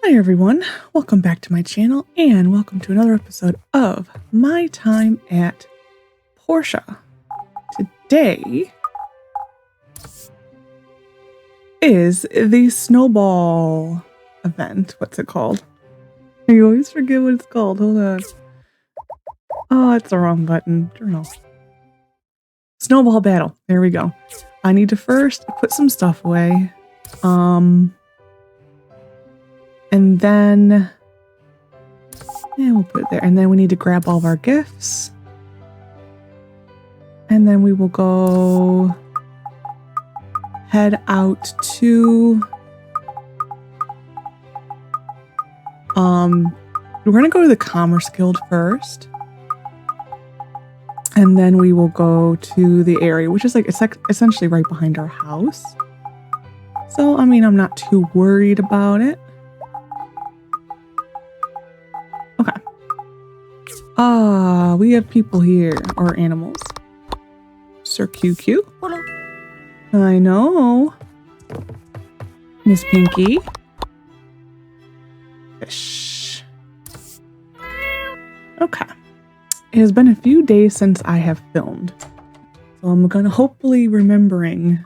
Hi everyone, welcome back to my channel and welcome to another episode of My Time at Portia. Today is the Snowball event. What's it called? I always forget what it's called. Hold on. Oh, it's the wrong button. Journal. Snowball battle. There we go. I need to first put some stuff away. And then, we'll put it there. And then we need to grab all of our gifts. And then we will go head out to, we're going to go to the Commerce Guild first. And then we will go to the area, which is it's like essentially right behind our house. So, I mean, I'm not too worried about it. Okay. We have people here, or animals. Sir QQ. I know. Miss Pinky. Fish. Okay. It has been a few days since I have filmed. So I'm gonna hopefully remembering.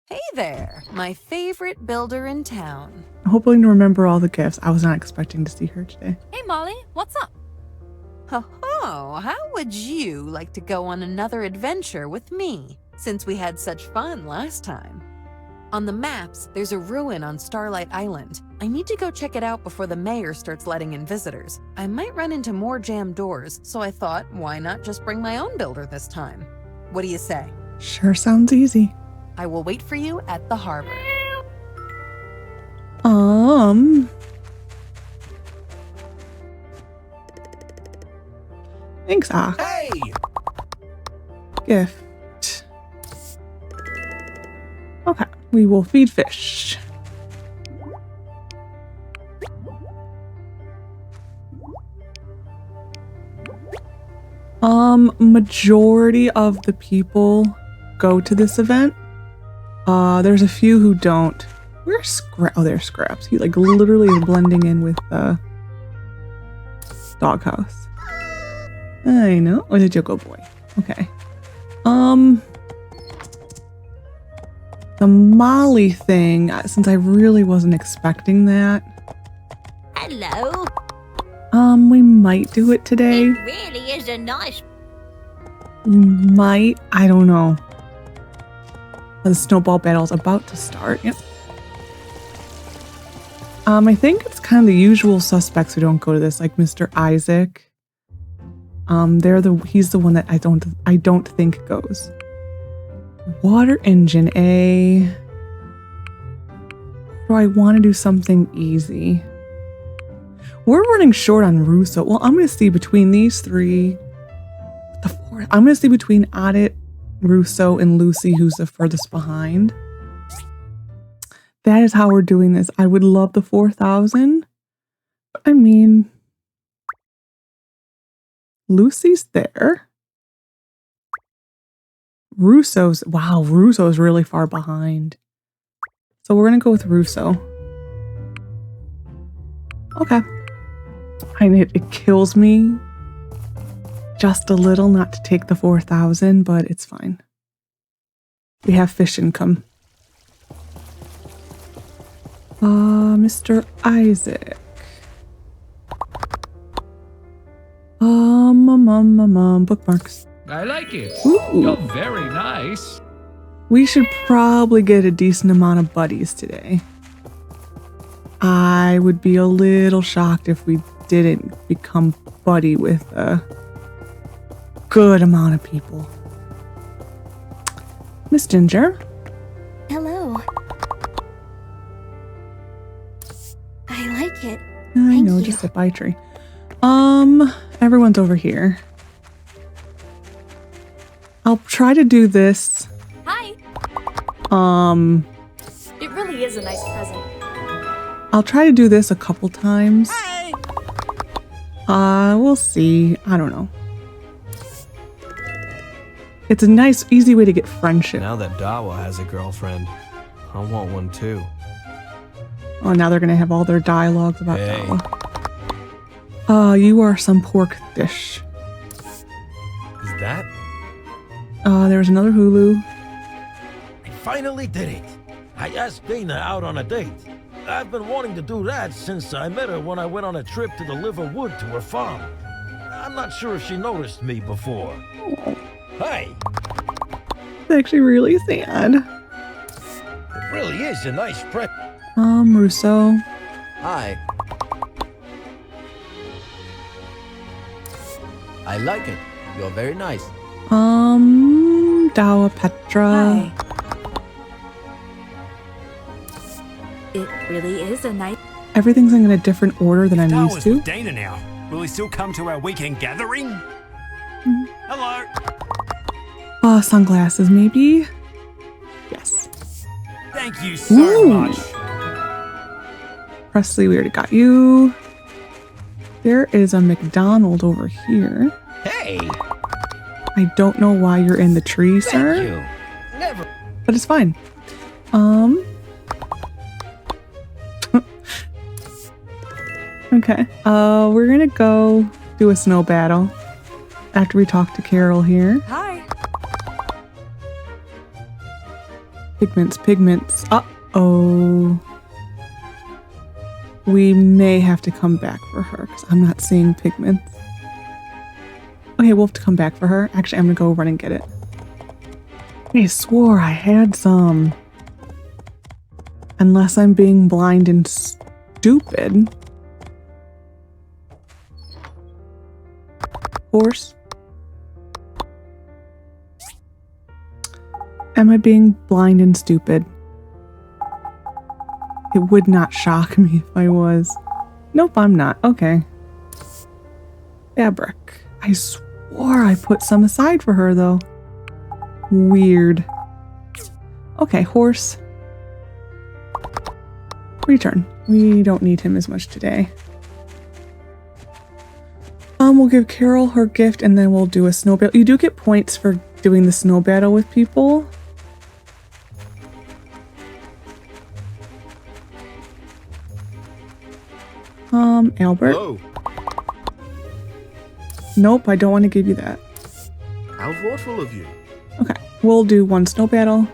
Hey there, my favorite builder in town. Hoping to remember all the gifts. I was not expecting to see her today. Hey Molly, what's up? Ho-ho, how would you like to go on another adventure with me, since we had such fun last time? On the maps, there's a ruin on Starlight Island. I need to go check it out before the mayor starts letting in visitors. I might run into more jammed doors, so I thought, why not just bring my own builder this time? What do you say? Sure sounds easy. I will wait for you at the harbor. Thanks, Hey! Gift. Okay, we will feed fish. Majority of the people go to this event. There's a few who don't. Where's Scrap? Oh, there's Scraps. He like literally is blending in with the doghouse. I know. Or did you go, boy? Okay. The Molly thing, since I really wasn't expecting that. Hello. We might do it today. It really is a nice... We might. I don't know. The Snowball battle is about to start. Yep. I think it's kind of the usual suspects who don't go to this, like Mr. Isaac. He's the one that I don't think goes. Water engine, Do I want to do something easy? We're running short on Russo. Well, I'm going to see between these three. I'm going to see between Audit, Russo, and Lucy, who's the furthest behind. That is how we're doing this. I would love the 4,000. I mean, Lucy's there. Russo's really far behind. So we're going to go with Russo. Okay. It kills me just a little not to take the 4,000, but it's fine. We have fish income. Mr. Isaac. Bookmarks. I like it. Ooh. You're very nice. We should probably get a decent amount of buddies today. I would be a little shocked if we didn't become buddy with a good amount of people. Miss Ginger. Hello. I like it. I know, just sit by a tree. Everyone's over here. I'll try to do this. Hi. It really is a nice present. I'll try to do this a couple times. Hi. We'll see. I don't know. It's a nice, easy way to get friendship. Now that Dawa has a girlfriend, I want one too. Oh, now they're gonna have all their dialogues about Hey. Dala. You are some pork dish. Is that? There's another Hulu. I finally did it. I asked Dana out on a date. I've been wanting to do that since I met her when I went on a trip to deliver wood to her farm. I'm not sure if she noticed me before. Hey, It's actually really sad. it really is a nice prep. Russo. Hi. I like it. You're very nice. Dawa Petra. It really is a nice. Everything's in a different order than I'm used Darwin's to. with Dana now. Will he still come to our weekend gathering? Hello. Sunglasses, maybe? Yes. Thank you so Ooh. much. Presley, we already got you. There is a McDonald over here. Hey, I don't know why you're in the tree, thank sir, you. Never. but it's fine. Okay. We're gonna go do a snow battle after we talk to Carol here. Hi. Pigments. Uh-oh. We may have to come back for her because I'm not seeing pigments. Okay, we'll have to come back for her. Actually, I'm gonna go run and get it. I swore I had some. Unless I'm being blind and stupid. Horse. Am I being blind and stupid? It would not shock me if I was. Nope, I'm not. Okay. Fabric. I swore I put some aside for her, though. Weird. Okay, horse. Return. We don't need him as much today. We'll give Carol her gift and then we'll do a snow battle. You do get points for doing the snow battle with people. Albert. Hello. Nope, I don't want to give you that. How thoughtful of you. Okay, we'll do one snow battle.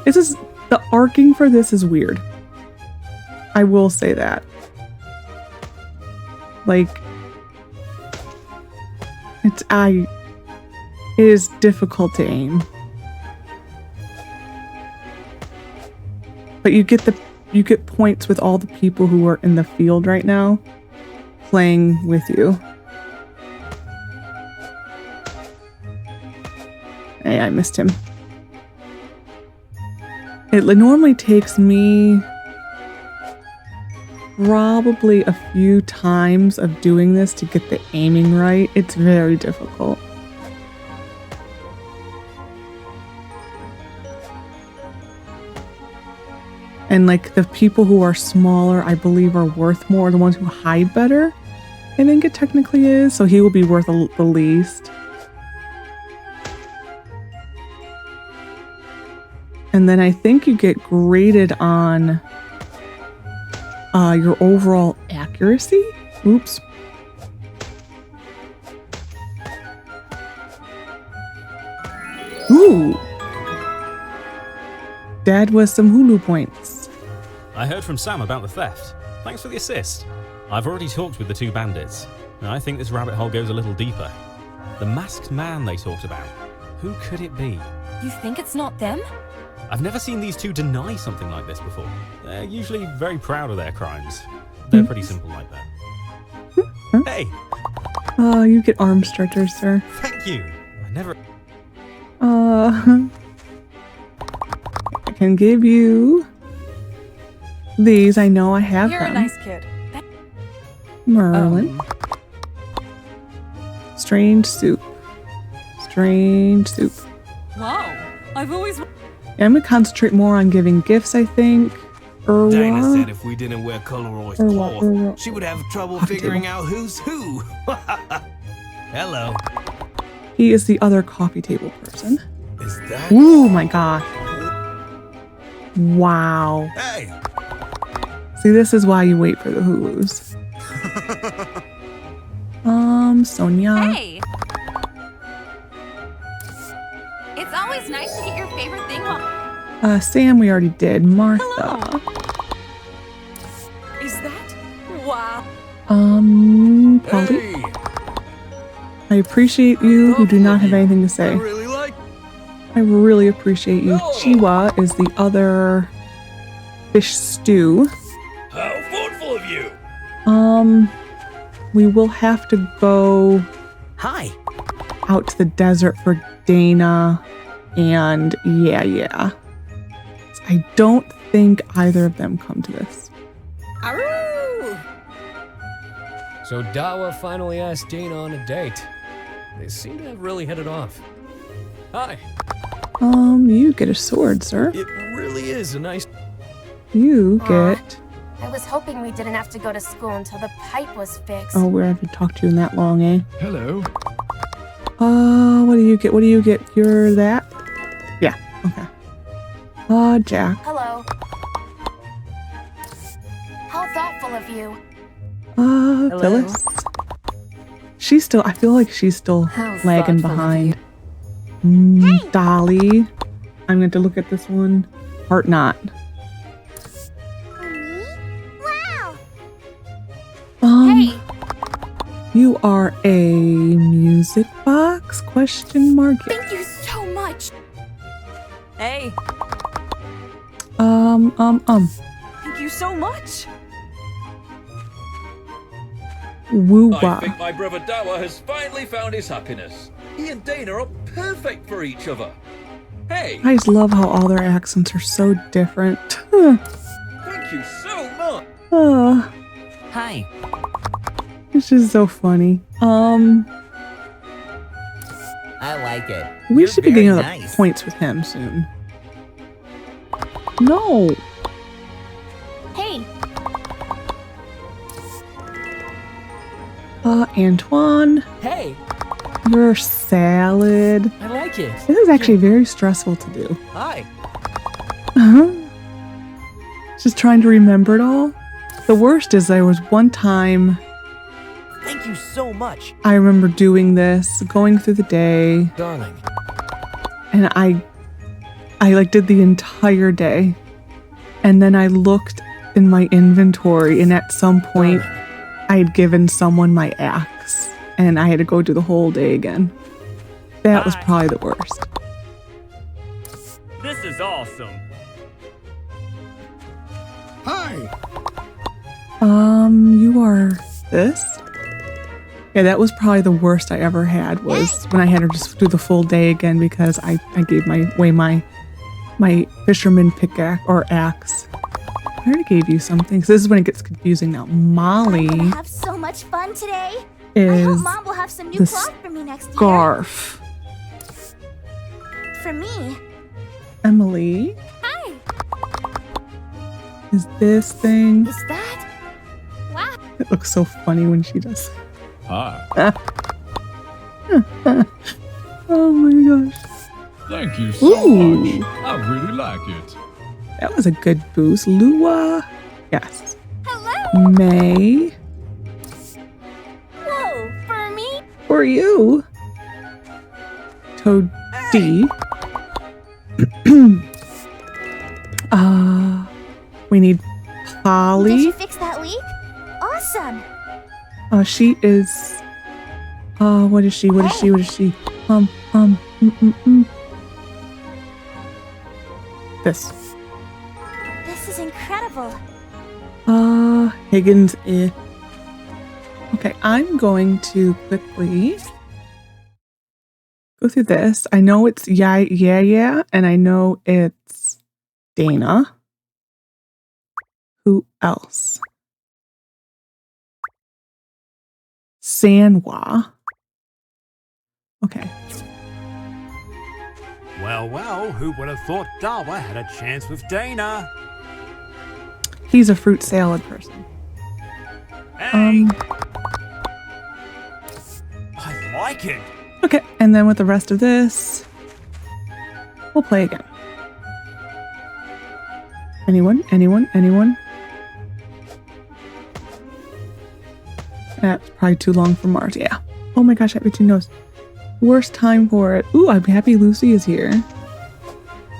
This is the arcing for this is weird. I will say that. Like, it is difficult to aim. But you get points with all the people who are in the field right now playing with you. Hey, I missed him. It normally takes me probably a few times of doing this to get the aiming right. It's very difficult. And like the people who are smaller, I believe are worth more. The ones who hide better, I think it technically is. So he will be worth the least. And then I think you get graded on your overall accuracy. Oops. Ooh. Dad was some Hulu points. I heard from Sam about the theft. Thanks for the assist. I've already talked with the two bandits, and I think this rabbit hole goes a little deeper. The masked man they talked about. Who could it be? You think it's not them? I've never seen these two deny something like this before. They're usually very proud of their crimes. They're pretty simple like that. Hey! Oh, you get arm stretchers, sir. Thank you! I never... I can give you these. I know I have You're them. a nice kid. Merlin. Strange soup. Strange soup. Wow. I've always... Yeah, I'm gonna concentrate more on giving gifts, I think. Dana said Urwa. if we didn't wear coloroids Urwa, cloth, Urwa. she would have trouble Coffee figuring table. out who's who. Hello. He is the other coffee table person. Is that? Ooh my gosh. Wow. Hey. See, this is why you wait for the Hulus. Sonia. Hey! It's always nice to get your favorite thing while... Sam, we already did. Martha. Hello. Is that... Wow. Polly. Hey, I appreciate you who do not have anything to say. I really appreciate you. Chiwa is the other fish stew. How thoughtful of you! We will have to go hi. out to the desert for Dana and yeah. I don't think either of them come to this. Aroo! So Dawa finally asked Dana on a date. They seem to have really hit it off. Hi. You get a sword, sir. It really is a nice... You get... I was hoping we didn't have to go to school until the pipe was fixed. Oh, we haven't talked to you in that long, eh? Hello. What do you get? What do you get? You're that? Yeah, okay. Jack. Hello. How thoughtful of you. Phyllis. She's still, I feel like she's still How lagging thoughtful of behind. you. Dolly. I'm going to look at this one. Heart Knot. For me? Wow. Hey, You are a music box? Question mark. thank you so much. Hey, thank you so much. Woo-wah. I think my brother Dawa has finally found his happiness. He and Dana are perfect for each other. Hey, I just love how all their accents are so different. thank you so much. Hi. It's just so funny. I like it. We You're should be very getting other nice. points with him soon. No. Hey, Antoine, Hey, your salad. I like it. This is actually very stressful to do. Hi. Just trying to remember it all. The worst is there was one time Thank you so much. I remember doing this, going through the day, Darling. and I like did the entire day. And then I looked in my inventory, and at some point I had given someone my axe, and I had to go do the whole day again. That was probably the worst. This is awesome. Hi. You are this? Yeah, that was probably the worst I ever had, was when I had to just do the full day again because I gave my fisherman pickaxe or axe. I already gave you something, because this is when it gets confusing now. Molly I'm gonna have so much fun today. I is hope Mom will have some new the cloth for me next year. scarf. For me. Emily Hi. is this thing. Is that? Wow. It looks so funny when she does. Hi. Oh my gosh. Thank you so Ooh. much. I really like it. That was a good boost. Lua. Yes. Hello. May. Whoa. For me? For you. Toadie. We need Did Polly. you fix that leak? Awesome. She is. What is she? What is she? What is she? This. This is incredible. Higgins. Okay, I'm going to quickly go through this. I know it's yeah, and I know it's Dana. Who else? Sanwa. Okay. Well, who would have thought Dawa had a chance with Dana? He's a fruit salad person. Hey, I like it. Okay, and then with the rest of this, we'll play again. Anyone? That's probably too long for Mars. Yeah. Oh my gosh, I bet you knows. Worst time for it. Ooh, I'm happy Lucy is here.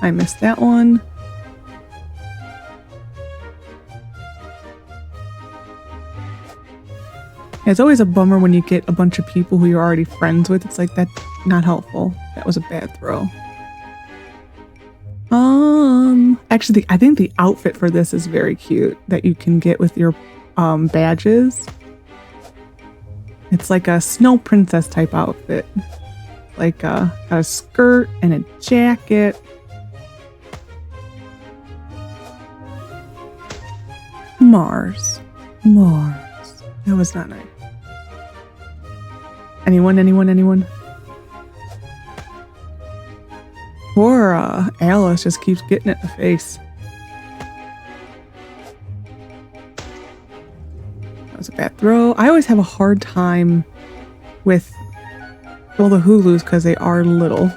I missed that one. Yeah, it's always a bummer when you get a bunch of people who you're already friends with. It's like, that's not helpful. That was a bad throw. Actually, I think the outfit for this is very cute that you can get with your badges. It's like a snow princess type outfit. Like got a skirt and a jacket. Mars. That was not nice. Anyone? Poor Alice just keeps getting it in the face. That was a bad throw. I always have a hard time with, well, the Hulus because they are little.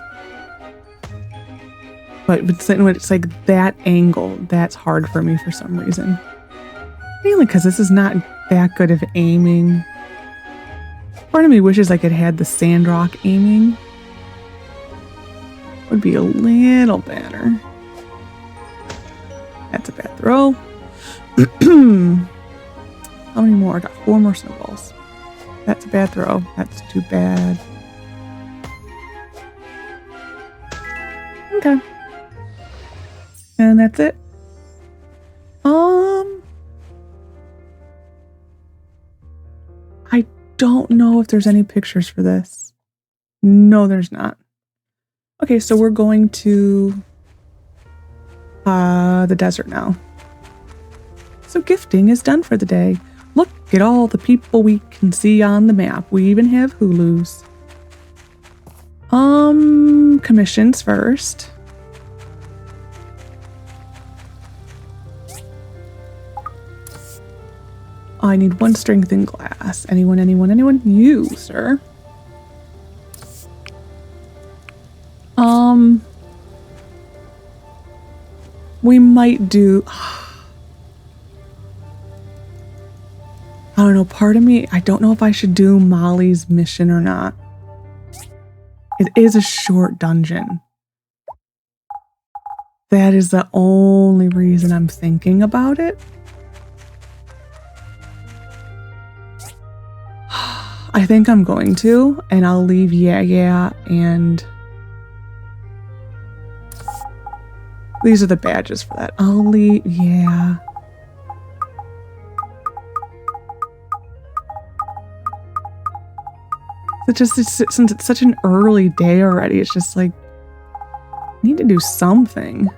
But when it's like that angle, that's hard for me for some reason. Mainly because this is not that good of aiming. Part of me wishes I could have the Sandrock aiming. Would be a little better. That's a bad throw. How many more? I got 4 more snowballs. That's a bad throw. That's too bad. Okay. And that's it. I don't know if there's any pictures for this. No, there's not. Okay, so we're going to the desert now. So gifting is done for the day. Look at all the people we can see on the map. We even have Hulus. Commissions first. I need 1 strengthened glass. Anyone? You, sir. We might do... I don't know, part of me, I don't know if I should do Molly's mission or not. It is a short dungeon. That is the only reason I'm thinking about it. I think I'm going to, and I'll leave yeah, and these are the badges for that. I'll leave, yeah. Since it's such an early day already, it's just like, I need to do something.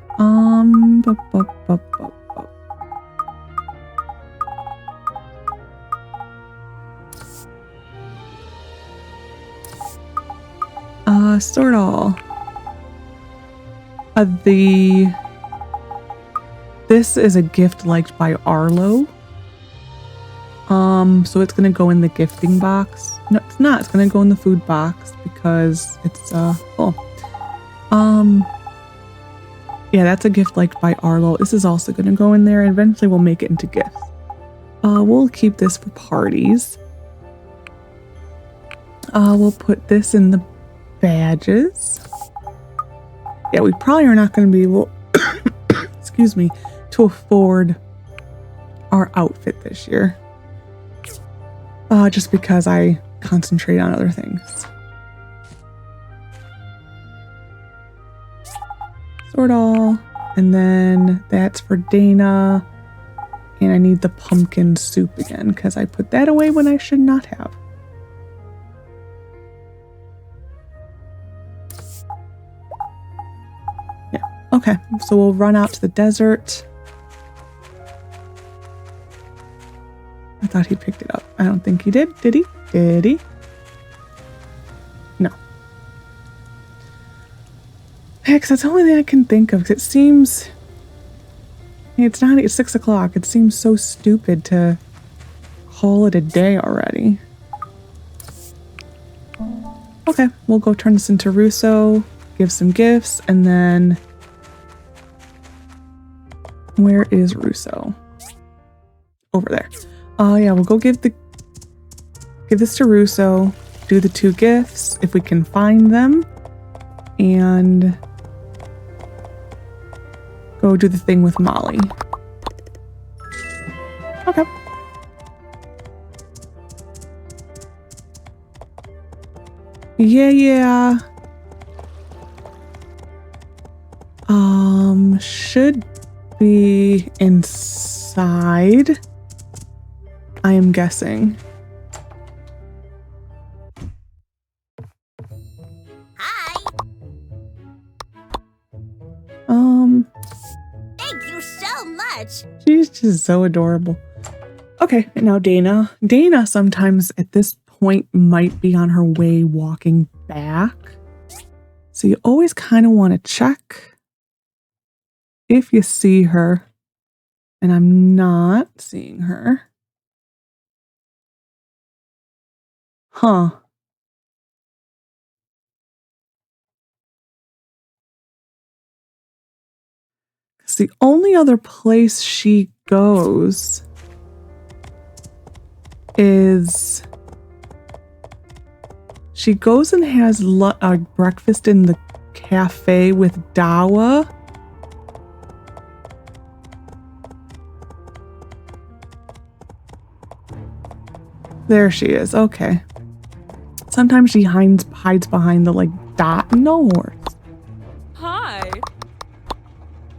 Sort all. This is a gift liked by Arlo. So it's gonna go in the gifting box. No, it's not. It's gonna go in the food box because it's full. Yeah, that's a gift liked by Arlo. This is also gonna go in there, and eventually we'll make it into gifts. We'll keep this for parties. We'll put this in the badges. Yeah, we probably are not going to be able, excuse me, to afford our outfit this year. Just because I concentrate on other things. Sort all. And then that's for Dana. And I need the pumpkin soup again because I put that away when I should not have. Okay, so we'll run out to the desert. I thought he picked it up. I don't think he did. Did he? Did he? No. Heck, that's the only thing I can think of. Because it seems... It's 6 o'clock. It seems so stupid to call it a day already. Okay, we'll go turn this into Russo, give some gifts, and then... Where is Russo? Over there. Yeah, we'll go give the Give this to Russo. Do the 2 gifts if we can find them. And go do the thing with Molly. Okay. Yeah. Should be inside. I am guessing. Hi. Thank you so much. She's just so adorable. Okay, and now Dana. Dana sometimes at this point might be on her way walking back. So you always kind of want to check if you see her. And I'm not seeing her. Huh. Because the only other place she goes is she goes and has breakfast in the cafe with Dawa. There she is. Okay. Sometimes she hides behind the dot. No horse. Hi.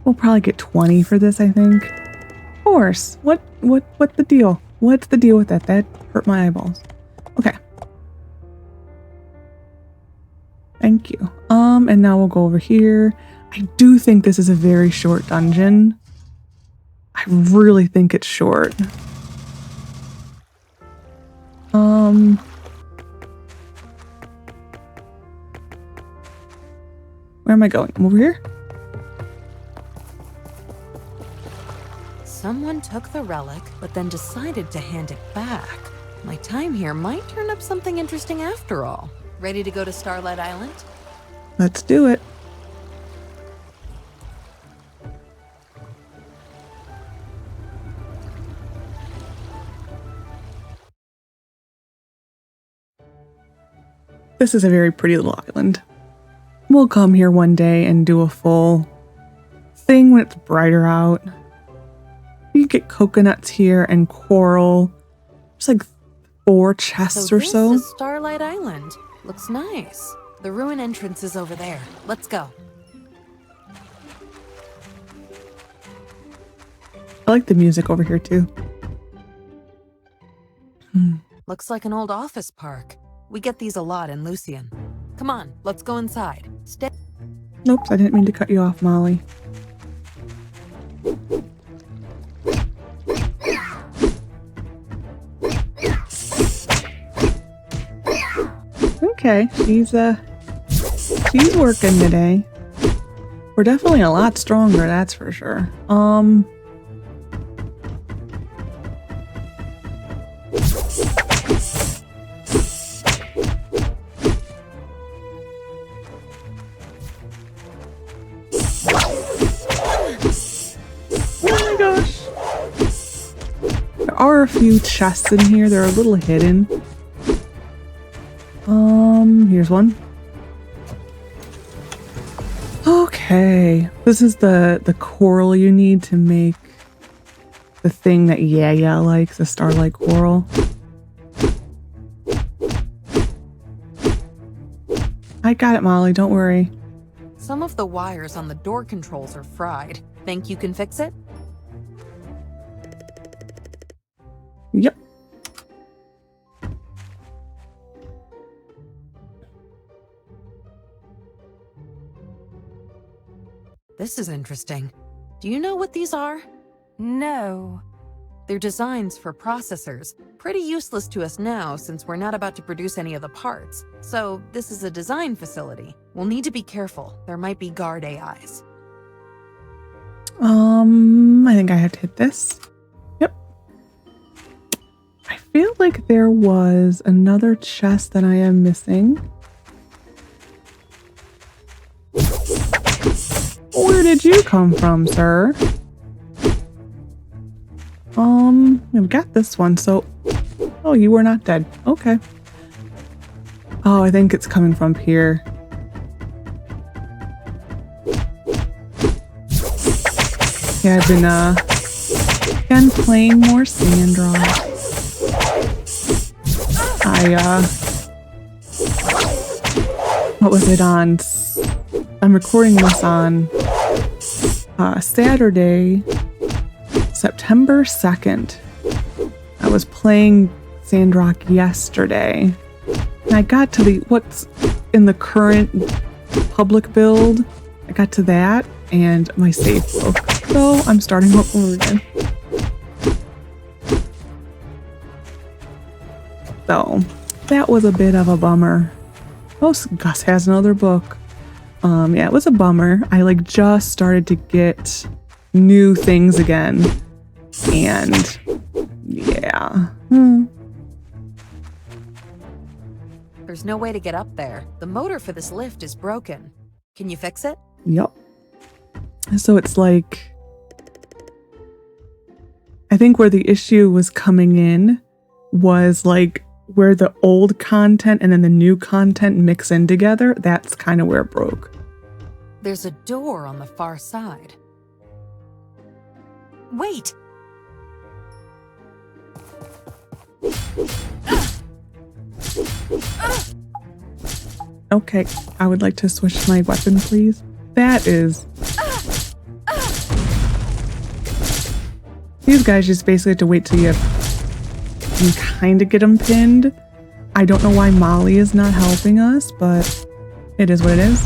We'll probably get 20 for this, I think. Horse. What the deal? What's the deal with that? That hurt my eyeballs. Okay. Thank you. And now we'll go over here. I do think this is a very short dungeon. I really think it's short. Where am I going? I'm over here? Someone took the relic, but then decided to hand it back. My time here might turn up something interesting after all. Ready to go to Starlight Island? Let's do it. This is a very pretty little island. We'll come here one day and do a full thing when it's brighter out. You get coconuts here and coral. There's like 4 chests or so. This is Starlight Island. Looks nice. The ruin entrance is over there. Let's go. I like the music over here too. Looks like an old office park. We get these a lot in Lucian. Come on, let's go inside. Stay. Nope, I didn't mean to cut you off, Molly. Okay, she's working today. We're definitely a lot stronger, that's for sure. Are a few chests in here. They're a little hidden. Here's one. Okay. This is the coral you need to make the thing that Yaya likes, the Starlight coral. I got it, Molly. Don't worry. Some of the wires on the door controls are fried. Think you can fix it? Yep. This is interesting. Do you know what these are? No. They're designs for processors. Pretty useless to us now since we're not about to produce any of the parts. So this is a design facility. We'll need to be careful. There might be guard AIs. I think I have to hit this. Yep. I feel like there was another chest that I am missing. Where did you come from, sir? We've got this one, so Oh, you were not dead. Okay. Oh, I think it's coming from here. Yeah, I've been, again, playing more Sandrock. What was it on? I'm recording this on Saturday, September 2nd. I was playing Sandrock yesterday. And I got to what's in the current public build. I got to that and my save broke. So I'm starting over again. So that was a bit of a bummer. Oh, Gus has another book. Yeah, it was a bummer. I just started to get new things again. And yeah. There's no way to get up there. The motor for this lift is broken. Can you fix it? Yep. So it's I think where the issue was coming in was where the old content and then the new content mix in together. That's kind of where it broke. There's a door on the far side. Wait! Okay, I would like to switch my weapon, please. That is... These guys just basically have to wait till you kind of get them pinned. I don't know why Molly is not helping us, but it is what it is.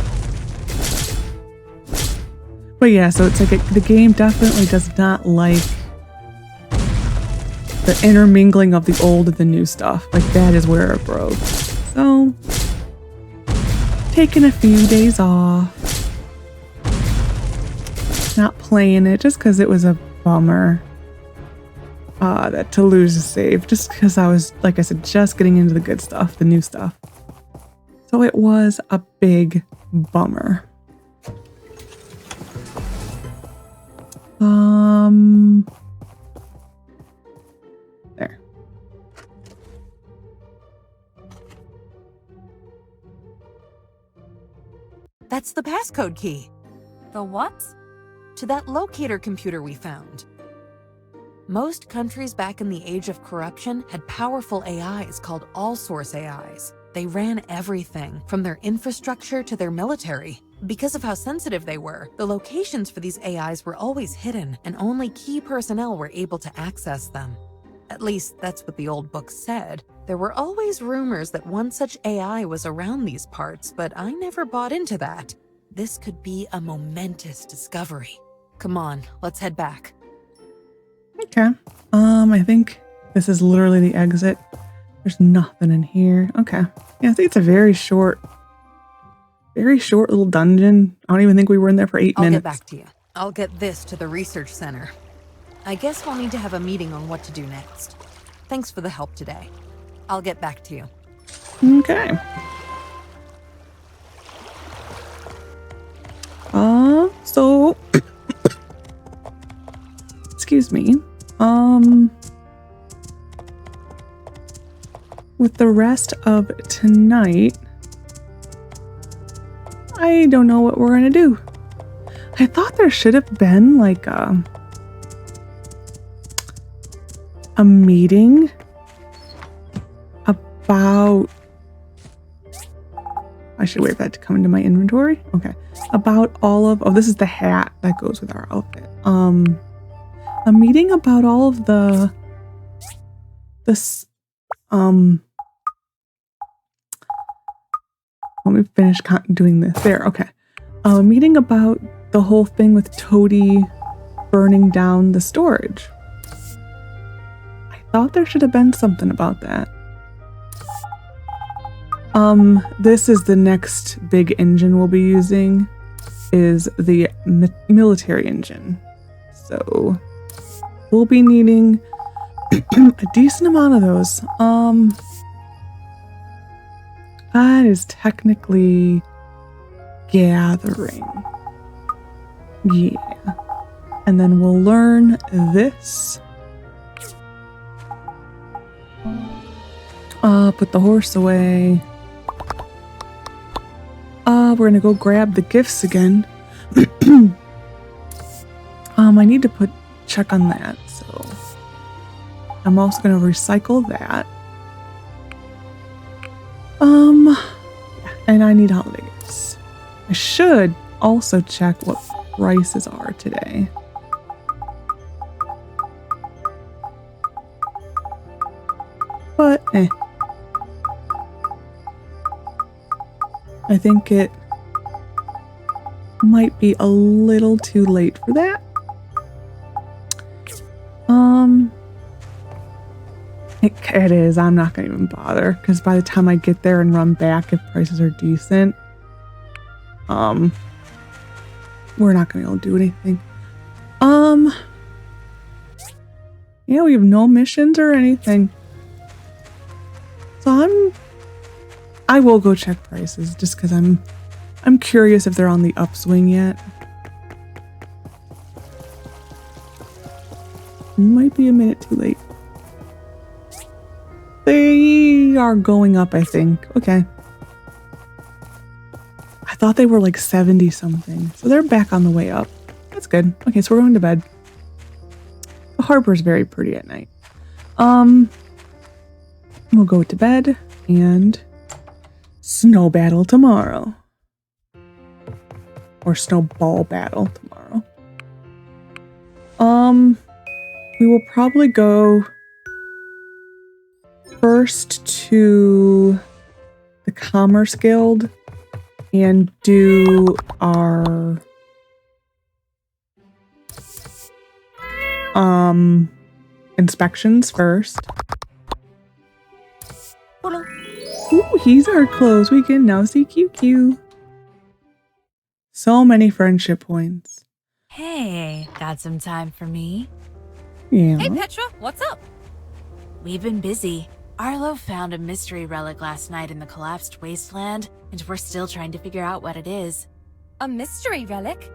But yeah, so it's the game definitely does not like the intermingling of the old and the new stuff. That is where it broke. So, taking a few days off. Not playing it just because it was a bummer. That to lose a save, just because I was, like I said, just getting into the good stuff, the new stuff. So it was a big bummer. There. That's the passcode key. The what? To that locator computer we found. Most countries back in the age of corruption had powerful AIs called all-source AIs. They ran everything, from their infrastructure to their military. Because of how sensitive they were, the locations for these AIs were always hidden, and only key personnel were able to access them. At least, that's what the old book said. There were always rumors that one such AI was around these parts, but I never bought into that. This could be a momentous discovery. Come on, let's head back. Okay. I think this is literally the exit. There's nothing in here. Okay. Yeah, I think it's a very short little dungeon. I don't even think we were in there for 8 minutes. I'll get back to you. I'll get this to the research center. I guess we'll need to have a meeting on what to do next. Thanks for the help today. I'll get back to you. Okay. So excuse me. With the rest of tonight, I don't know what we're gonna do. I thought there should have been a meeting about... I should wait for that to come into my inventory. Okay. About all of... Oh, this is the hat that goes with our outfit. A meeting about all of let me finish doing this. There, okay. A meeting about the whole thing with Toady burning down the storage. I thought there should have been something about that. This is the next big engine we'll be using, is the military engine. So we'll be needing a decent amount of those. That is technically gathering. Yeah. And then we'll learn this. Put the horse away. We're gonna go grab the gifts again. I need to check on that, so I'm also gonna recycle that. And I need holiday gifts. I should also check what prices are today. But, I think it might be a little too late for that. It is. I'm not going to even bother, because by the time I get there and run back, if prices are decent, we're not going to be able to do anything. Yeah, we have no missions or anything. So I will go check prices just because I'm curious if they're on the upswing yet. Might be a minute too late. They are going up, I think. Okay. I thought they were like 70 something. So they're back on the way up. That's good. Okay, so we're going to bed. The harbor's very pretty at night. We'll go to bed and snow battle tomorrow. Or snowball battle tomorrow. We will probably go first to the Commerce Guild and do our inspections first. Ooh, he's our clothes. We can now see QQ. So many friendship points. Hey, got some time for me? Yeah. Hey, Petra, what's up? We've been busy. Arlo found a mystery relic last night in the collapsed wasteland, and we're still trying to figure out what it is. A mystery relic?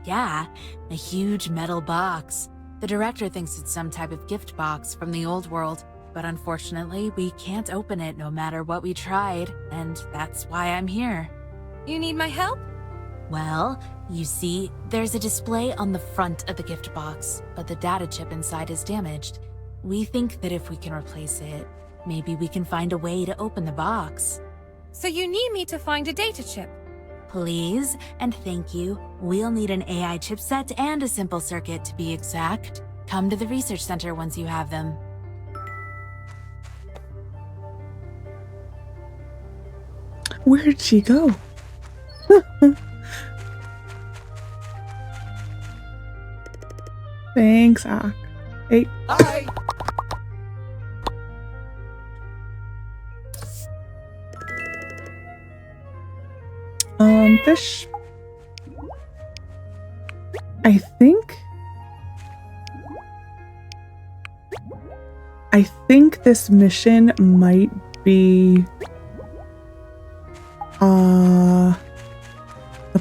Yeah, a huge metal box. The director thinks it's some type of gift box from the old world, but unfortunately, we can't open it no matter what we tried, and that's why I'm here. You need my help? Well, you see, there's a display on the front of the gift box, but the data chip inside is damaged. We think that if we can replace it, maybe we can find a way to open the box. So you need me to find a data chip? Please, and thank you. We'll need an AI chipset and a simple circuit to be exact. Come to the research center once you have them. Where did she go? Thanks, Ak. Hey. Hi. Fish. I think this mission might be the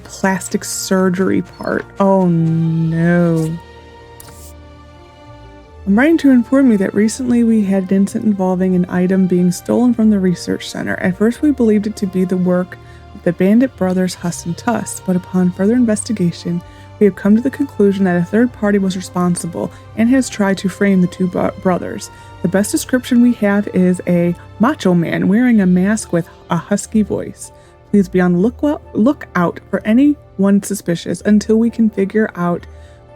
plastic surgery part. Oh no. I'm writing to inform you that recently we had an incident involving an item being stolen from the research center. At first we believed it to be the work of the bandit brothers Huss and Tuss, but upon further investigation, we have come to the conclusion that a third party was responsible and has tried to frame the two brothers. The best description we have is a macho man wearing a mask with a husky voice. Please be on the lookout for anyone suspicious until we can figure out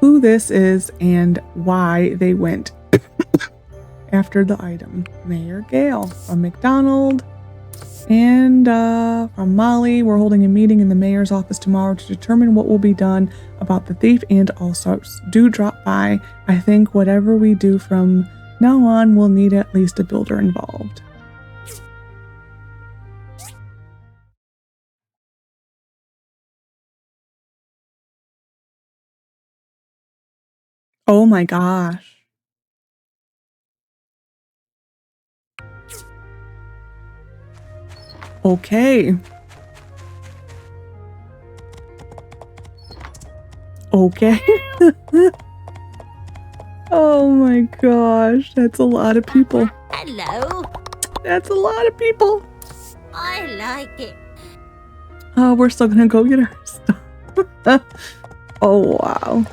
who this is and why they went after the item. Mayor Gale from McDonald and from Molly. We're holding a meeting in the mayor's office tomorrow to determine what will be done about the thief, and also do drop by. I think whatever we do from now on will need at least a builder involved. Oh my gosh. Okay. Okay. Oh my gosh, that's a lot of people. Hello. That's a lot of people. I like it. Oh, we're still gonna go get our stuff. Oh, wow.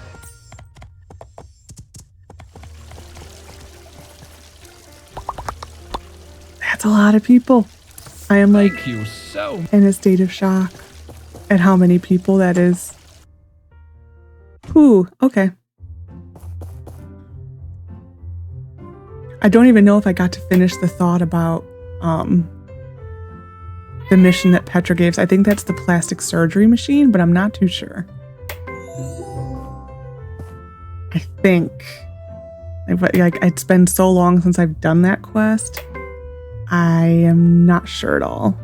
That's a lot of people. I am like Thank you so much. in a state of shock at how many people that is. Ooh, okay. I don't even know if I got to finish the thought about the mission that Petra gave. I think that's the plastic surgery machine, but I'm not too sure. I think. Like, it's been so long since I've done that quest. I am not sure at all.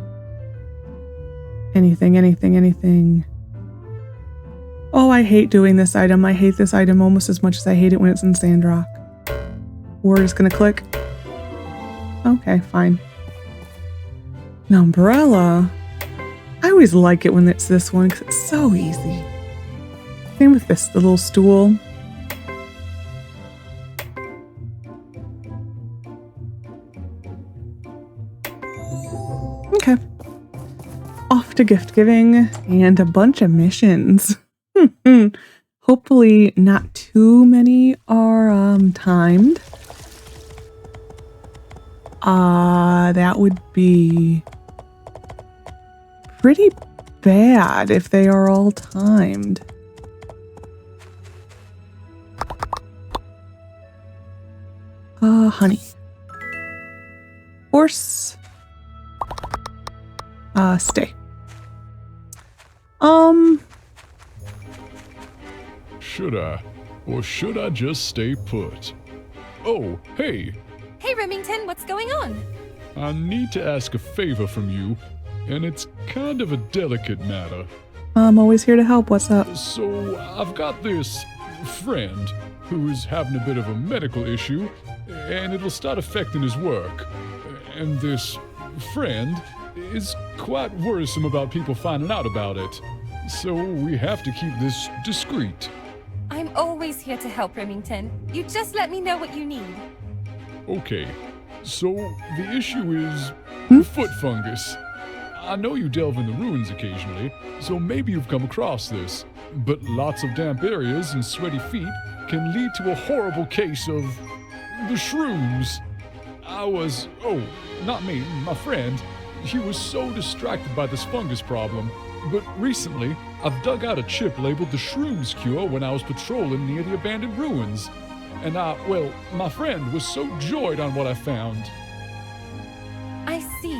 Anything. Oh, I hate doing this item. I hate this item almost as much as I hate it when it's in Sandrock. We're just gonna click. Okay, fine. An umbrella. I always like it when it's this one because it's so easy. Same with this, the little stool. Okay. Off to gift giving and a bunch of missions. Hopefully not too many are timed. That would be pretty bad if they are all timed. Honey. Horse. Stay. Should I? Or should I just stay put? Oh, hey! Hey, Remington, what's going on? I need to ask a favor from you, and it's kind of a delicate matter. I'm always here to help. What's up? So, I've got this friend who's having a bit of a medical issue, and it'll start affecting his work. And this friend is quite worrisome about people finding out about it. So we have to keep this discreet. I'm always here to help, Remington. You just let me know what you need. Okay, so the issue is foot fungus. I know you delve in the ruins occasionally, so maybe you've come across this. But lots of damp areas and sweaty feet can lead to a horrible case of the shrooms. Not me, my friend. He was so distracted by this fungus problem. But recently, I've dug out a chip labeled the Shrooms Cure when I was patrolling near the abandoned ruins. And my friend was so joyed on what I found. I see.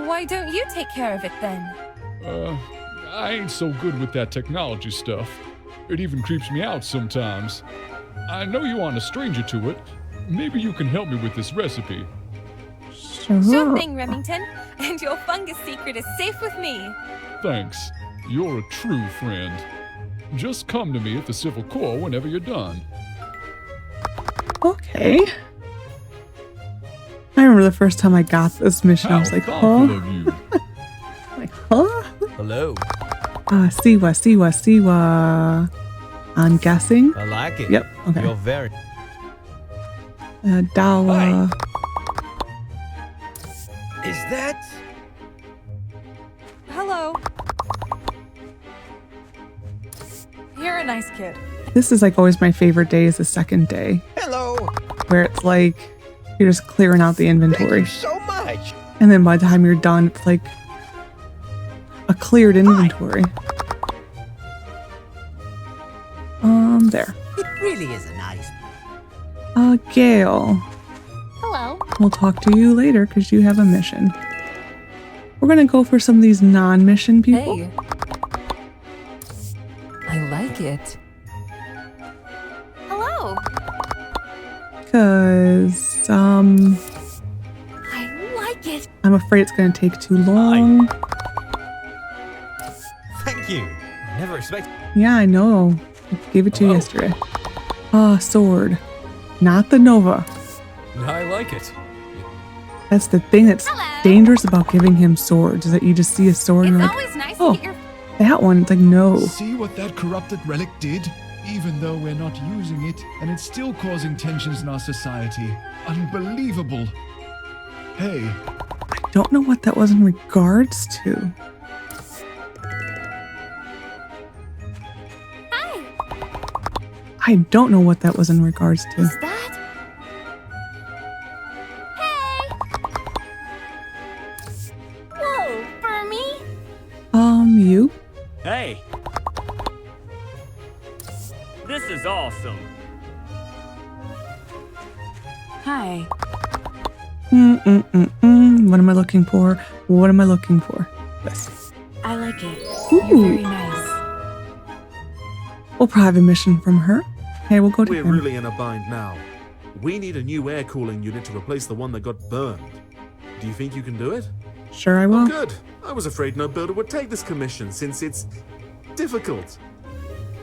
Why don't you take care of it then? I ain't so good with that technology stuff. It even creeps me out sometimes. I know you aren't a stranger to it. Maybe you can help me with this recipe. Sure thing, Remington. And your fungus secret is safe with me. Thanks. You're a true friend. Just come to me at the Civil Corps whenever you're done. Okay. I remember the first time I got this mission, I was like, huh? Like, huh? Hello. Siwa. I'm guessing. I like it. Yep, okay. You're very... Dawa. Hi. Is that... Hello. You're a nice kid. This is like always my favorite day is the second day. Hello. Where it's like, you're just clearing out the inventory. Thank you so much. And then by the time you're done, it's like a cleared inventory. There. It really is a nice... Gail. Hello. We'll talk to you later because you have a mission. We're gonna go for some of these non-mission people. Hey. I like it. Hello. Because, I like it. I'm afraid it's gonna take too long. Thank you. I never expected... Yeah, I know. I gave it to you yesterday. Sword. Not the Nova. I like it. That's the thing that's dangerous about giving him swords, is that you just see a sword and you're like, Always nice oh, to get your... that one. It's like, no. See what that corrupted relic did? Even though we're not using it, and it's still causing tensions in our society. Unbelievable. Hey. I don't know what that was in regards to. Hi. I don't know what that was in regards to. Is that? Hey. Whoa, for me? You? Hey. This is awesome. Hi. What am I looking for? What am I looking for? This. I like it. Ooh. You're very nice. We'll probably have a mission from her. Hey, we'll go to We're him. really in a bind now. We need a new air cooling unit to replace the one that got burned. Do you think you can do it? Sure I will. Oh, good. I was afraid no builder would take this commission since it's difficult.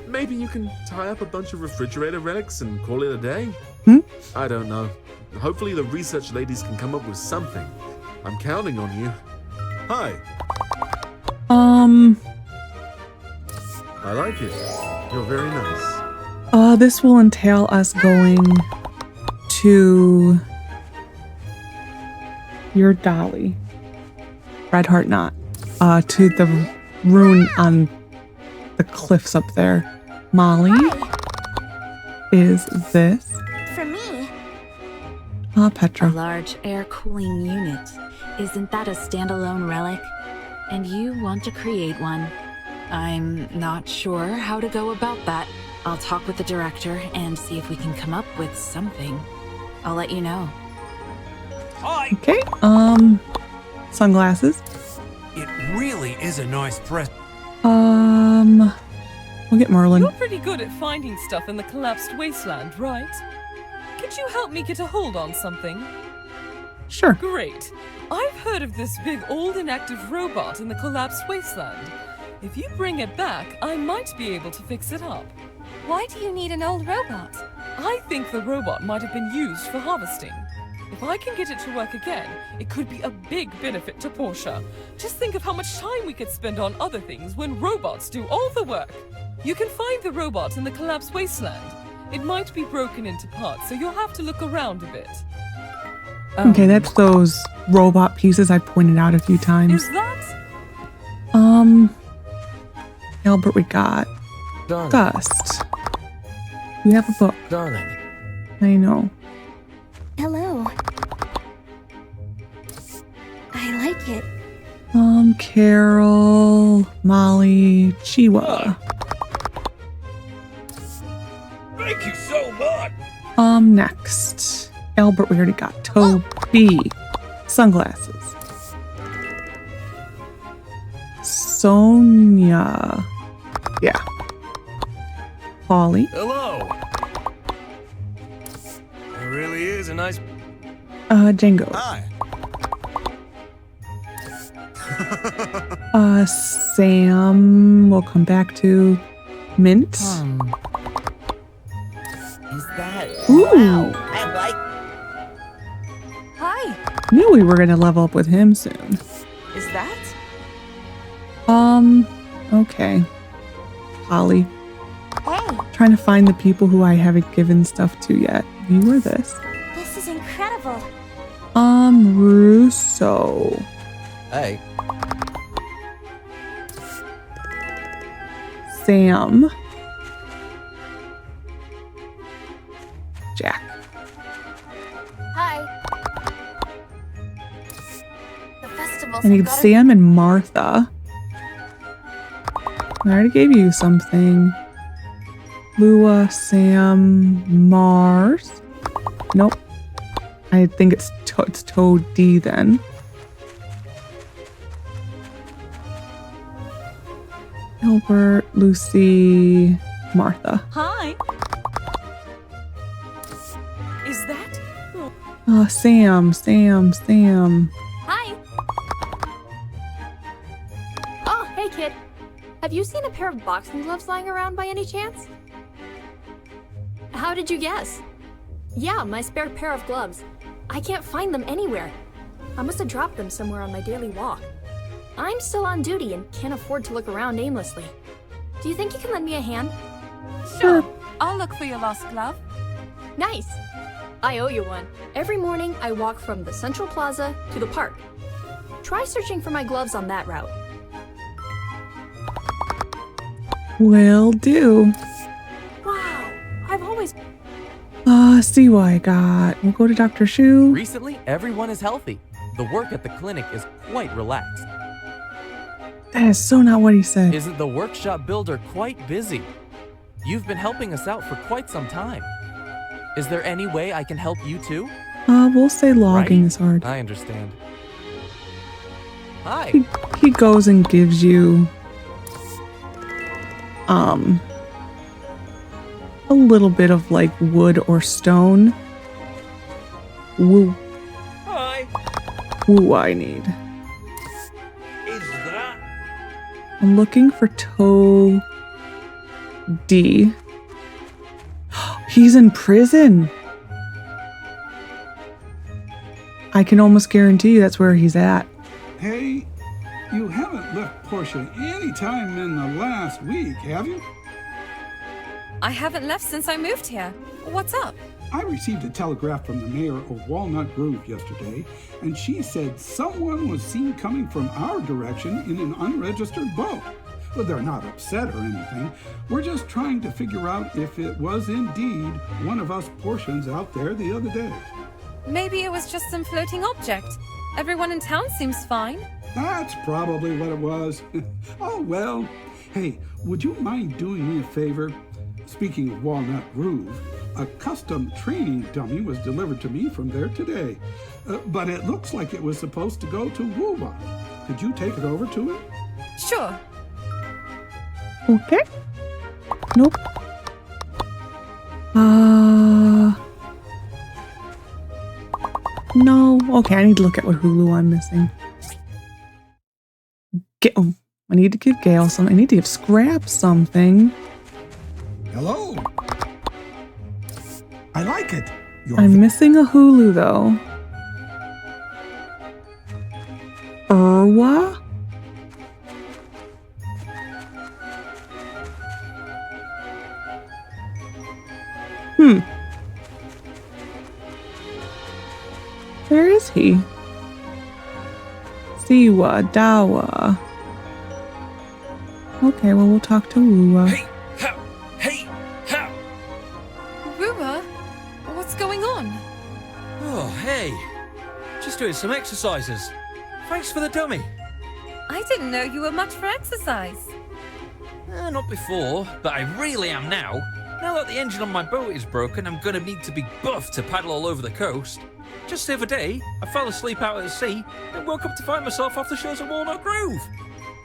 Maybe you can tie up a bunch of refrigerator relics and call it a day? I don't know. Hopefully the research ladies can come up with something. I'm counting on you. Hi. I like it. You're very nice. This will entail us going to your dolly. Red Heart Knot. To the rune on the cliffs up there. Molly, is this? For me. Petra. A large air cooling unit. Isn't that a standalone relic? And you want to create one. I'm not sure how to go about that. I'll talk with the director and see if we can come up with something. I'll let you know. Hi. Okay, sunglasses. It really is a nice press. We'll get Merlin. You're pretty good at finding stuff in the collapsed wasteland, right? Could you help me get a hold on something? Sure. Great. I've heard of this big old inactive robot in the collapsed wasteland. If you bring it back, I might be able to fix it up. Why do you need an old robot? I think the robot might have been used for harvesting. If I can get it to work again, it could be a big benefit to Portia. Just think of how much time we could spend on other things when robots do all the work. You can find the robot in the collapsed wasteland. It might be broken into parts, so you'll have to look around a bit. Okay, that's those robot pieces I pointed out a few times. Is that? Albert, we got Darling. Dust. We have a book. Darling. I know. Hello. I like it. Carol, Molly, Chiwa. Thank you so much. Next. Albert, we already got. Toby. Sunglasses. Sonia. Yeah. Polly. Hello. It really is a nice. Django. Hi. Sam. We'll come back to Mint. Is that? Ooh. Wow. I like. Hi. Knew we were gonna level up with him soon. Is that? Okay. Holly. Hey. Trying to find the people who I haven't given stuff to yet. You or this? This is incredible. Russo. Hey. Sam. Jack. Hi. The festival's I need Sam and Martha. I already gave you something. Lua, Sam, Mars. Nope. I think it's Toad D then. Albert, Lucy, Martha. Hi. Is that? Sam. Hi. Oh, hey kid. Have you seen a pair of boxing gloves lying around by any chance? How did you guess? Yeah, my spare pair of gloves. I can't find them anywhere. I must have dropped them somewhere on my daily walk. I'm still on duty and can't afford to look around aimlessly. Do you think you can lend me a hand? Sure. I'll look for your lost glove. Nice. I owe you one. Every morning, I walk from the Central Plaza to the park. Try searching for my gloves on that route. Will do. Wow, I've always... See what I got. We'll go to Dr. Shu. Recently, everyone is healthy. The work at the clinic is quite relaxed. That is so not what he said. Isn't the workshop builder quite busy? You've been helping us out for quite some time. Is there any way I can help you too? We'll say logging is hard. I understand. Hi. He goes and gives you a little bit of like wood or stone. Woo. Hi. Woo, I need. Is that? I'm looking for Toe D. He's in prison. I can almost guarantee you that's where he's at. Hey, you haven't left Portia any time in the last week, have you? I haven't left since I moved here. What's up? I received a telegram from the mayor of Walnut Grove yesterday, and she said someone was seen coming from our direction in an unregistered boat. Well, they're not upset or anything. We're just trying to figure out if it was indeed one of us Portians out there the other day. Maybe it was just some floating object. Everyone in town seems fine. That's probably what it was. Oh, well. Hey, would you mind doing me a favor? Speaking of Walnut Grove, a custom training dummy was delivered to me from there today. But it looks like it was supposed to go to Wuba. Could you take it over to him? Sure. Okay. Nope. No. Okay, I need to look at what Hulu I'm missing. I need to give Gale some. I need to give Scrap something. Hello. I like it. I'm missing a Hulu though. Irwa? Where is he? Siwa, Dawa. Okay, well, we'll talk to Wuwa. Ruba? What's going on? Oh, hey. Just doing some exercises. Thanks for the dummy. I didn't know you were much for exercise. Not before, but I really am now. Now that the engine on my boat is broken, I'm gonna need to be buff to paddle all over the coast. Just the other day, I fell asleep out at sea and woke up to find myself off the shores of Walnut Grove.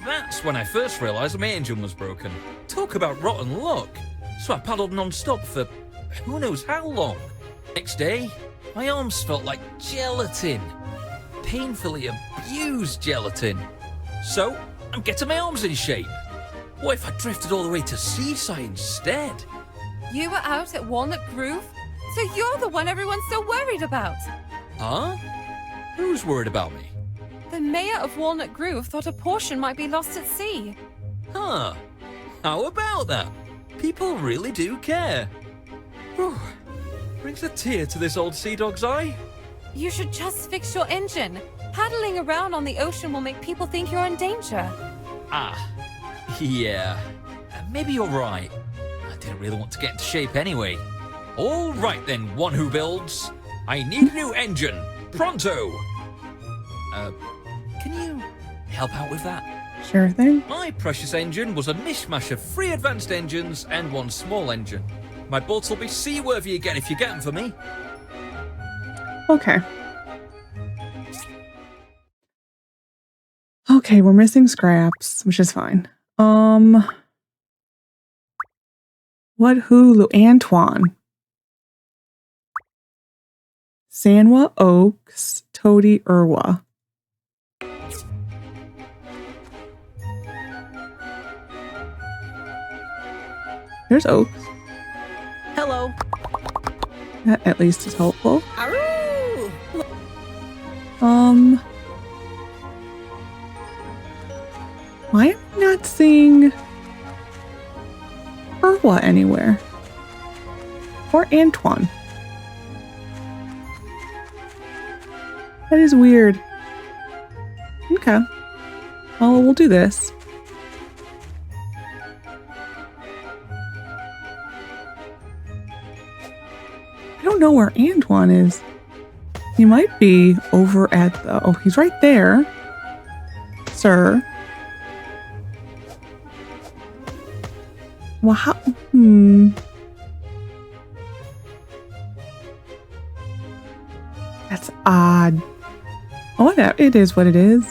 That's when I first realised my engine was broken. Talk about rotten luck. So I paddled non-stop for who knows how long. Next day, my arms felt like gelatin. Painfully abused gelatin. So, I'm getting my arms in shape. What if I drifted all the way to Seaside instead? You were out at Walnut Grove? So you're the one everyone's so worried about. Huh? Who's worried about me? The mayor of Walnut Grove thought a portion might be lost at sea. Huh. How about that? People really do care. Whew. Brings a tear to this old sea dog's eye. You should just fix your engine. Paddling around on the ocean will make people think you're in danger. Ah, yeah. Maybe you're right. I didn't really want to get into shape anyway. All right then, one who builds. I need a new engine. Pronto! Can you help out with that? Sure thing. My precious engine was a mishmash of 3 advanced engines and 1 small engine. My bolts will be seaworthy again if you get them for me. Okay. Okay, we're missing Scraps, which is fine. What Hulu? Antoine. Sanwa, Oaks, Toady, Irwa. There's Oaks. Hello. That at least is helpful. Aroo! Why am I not seeing Irwa anywhere? Or Antoine? That is weird. Okay. Well, we'll do this. I don't know where Antoine is. He might be over at the... Oh, he's right there. Sir. Well, how... That's odd. Oh, whatever. It is what it is.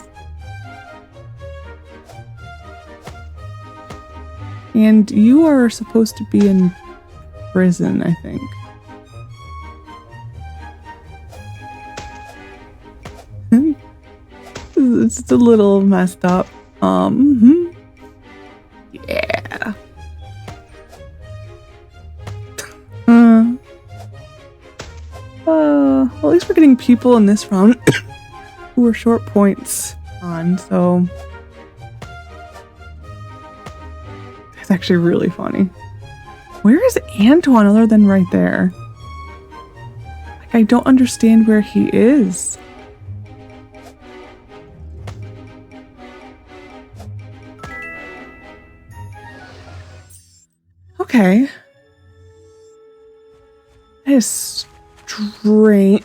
And you are supposed to be in prison, I think. It's a little messed up. Yeah. Well, at least we're getting people in this round who are short points on, so that's actually really funny. Where is Antoine other than right there? Like, I don't understand where he is. Okay. That is strange.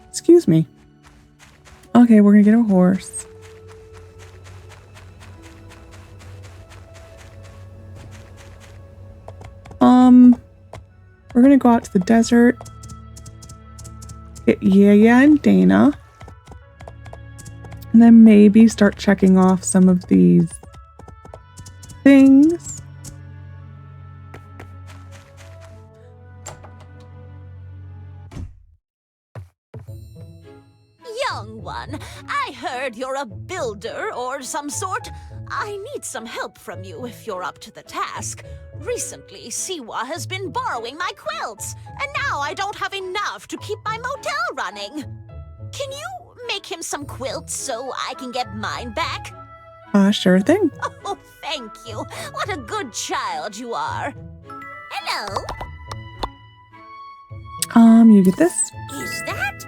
Excuse me. Okay, we're gonna get a horse. We're gonna go out to the desert. Get Yaya and Dana. And then maybe start checking off some of these things. Young one, I heard you're a builder or some sort. I need some help from you if you're up to the task. Recently, Siwa has been borrowing my quilts, and now I don't have enough to keep my motel running. Can you make him some quilts so I can get mine back? Sure thing. Oh, thank you. What a good child you are. Hello? You get this? Is that?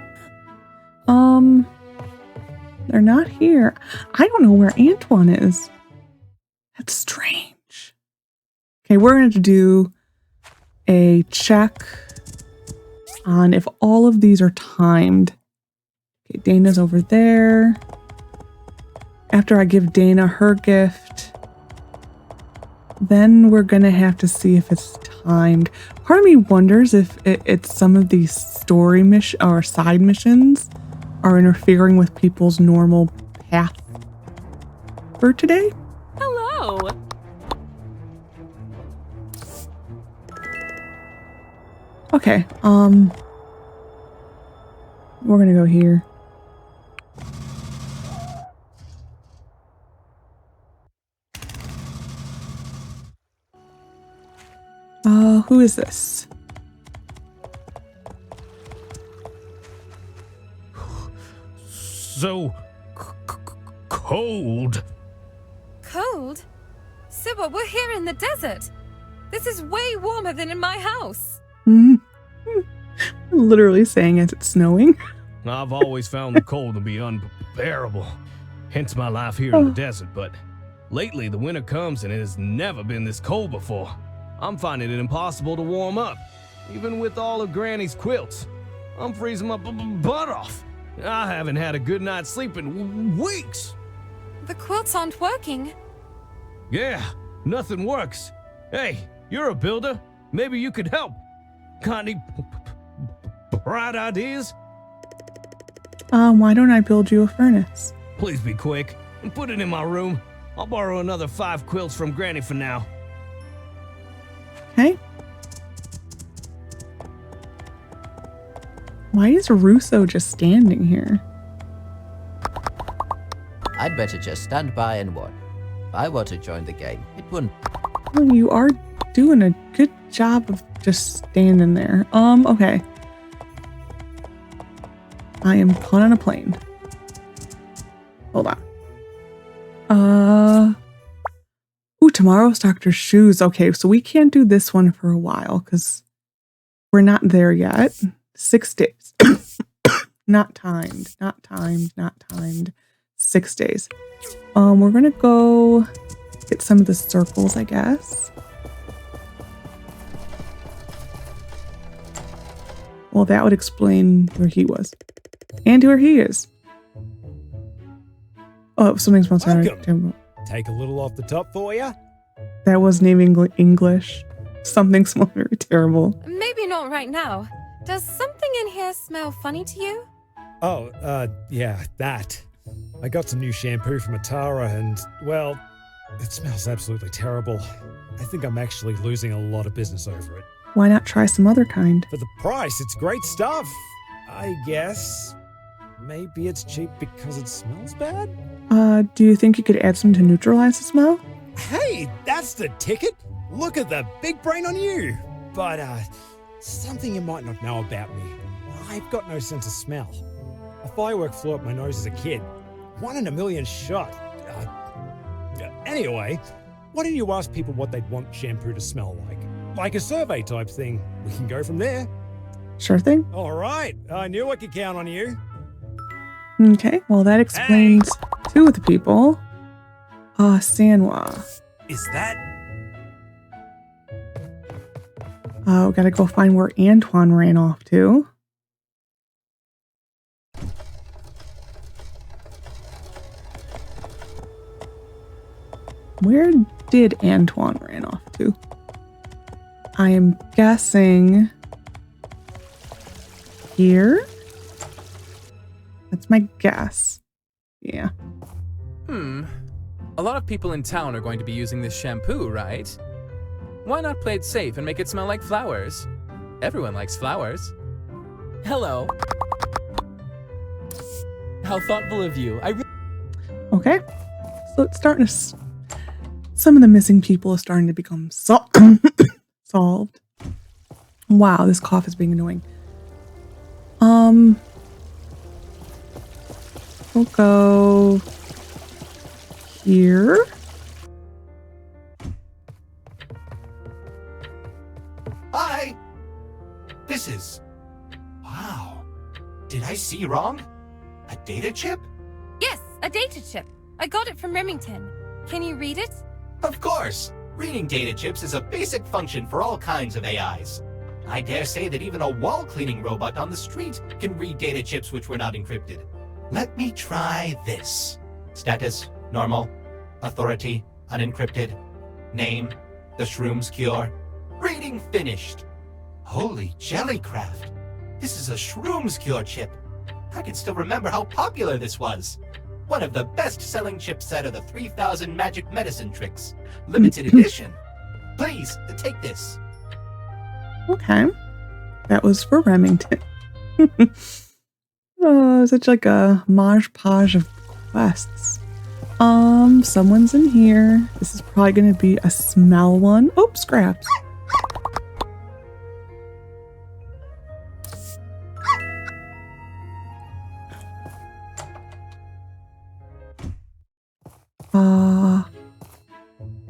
They're not here. I don't know where Antoine is. That's strange. Okay, we're going to do a check on if all of these are timed. Okay, Dana's over there. After I give Dana her gift, then we're going to have to see if it's timed. Part of me wonders if it's some of these story mission or side missions are interfering with people's normal path for today. Hello. Okay, we're gonna go here. Who is this? So cold. Cold? Sibba, we're here in the desert. This is way warmer than in my house. Literally saying as it's snowing. I've always found the cold to be unbearable. Hence my life here in the desert, but lately the winter comes and it has never been this cold before. I'm finding it impossible to warm up, even with all of Granny's quilts. I'm freezing my butt off. I haven't had a good night's sleep in weeks. The quilts aren't working. Yeah, nothing works. Hey, you're a builder. Maybe you could help. Got any bright ideas? Why don't I build you a furnace? Please be quick and put it in my room. I'll borrow another 5 quilts from Granny for now. Okay. Why is Russo just standing here? I'd better just stand by and watch. If I were to join the game, it wouldn't. Well, you are doing a good job of just standing there. Okay. I am put on a plane. Hold on. Ooh, tomorrow's Doctor's Shoes. Okay, so we can't do this one for a while because we're not there yet. 6 days. not timed. Not timed. Not timed. 6 days. We're gonna go get some of the circles, I guess. Well, that would explain where he was. And where he is. Oh, something's supposed to Take a little off the top for you. That was name English. Something smells very terrible. Maybe not right now. Does something in here smell funny to you? Oh, yeah, that. I got some new shampoo from Atara and, well, it smells absolutely terrible. I think I'm actually losing a lot of business over it. Why not try some other kind? For the price, it's great stuff, I guess. Maybe it's cheap because it smells bad? Do you think you could add some to neutralize the smell? Hey, that's the ticket! Look at the big brain on you! But, something you might not know about me. I've got no sense of smell. A firework flew up my nose as a kid. 1 in a million shot. Anyway, why don't you ask people what they'd want shampoo to smell like? Like a survey type thing. We can go from there. Sure thing. All right, I knew I could count on you. Okay, well that explains 2 of the people. Sanwa. Is that? We gotta go find where Antoine ran off to. Where did Antoine ran off to? I am guessing here. That's my guess. Yeah. A lot of people in town are going to be using this shampoo, right? Why not play it safe and make it smell like flowers? Everyone likes flowers. Hello. How thoughtful of you. Okay. So it's starting to... Some of the missing people are starting to become solved. Wow, this cough is being annoying. We'll go here. Hi! This is... Wow. Did I see wrong? A data chip? Yes, a data chip. I got it from Remington. Can you read it? Of course. Reading data chips is a basic function for all kinds of AIs. I dare say that even a wall-cleaning robot on the street can read data chips which were not encrypted. Let me try this. Status, normal. Authority, unencrypted. Name, the Shroom's Cure. Reading finished. Holy jellycraft. This is a Shroom's Cure chip. I can still remember how popular this was. One of the best-selling chips out of the 3,000 magic medicine tricks. Limited edition. Please, take this. Okay. That was for Remington. Oh, such like a modge-podge of quests. Someone's in here. This is probably going to be a smell one. Oh, scraps. A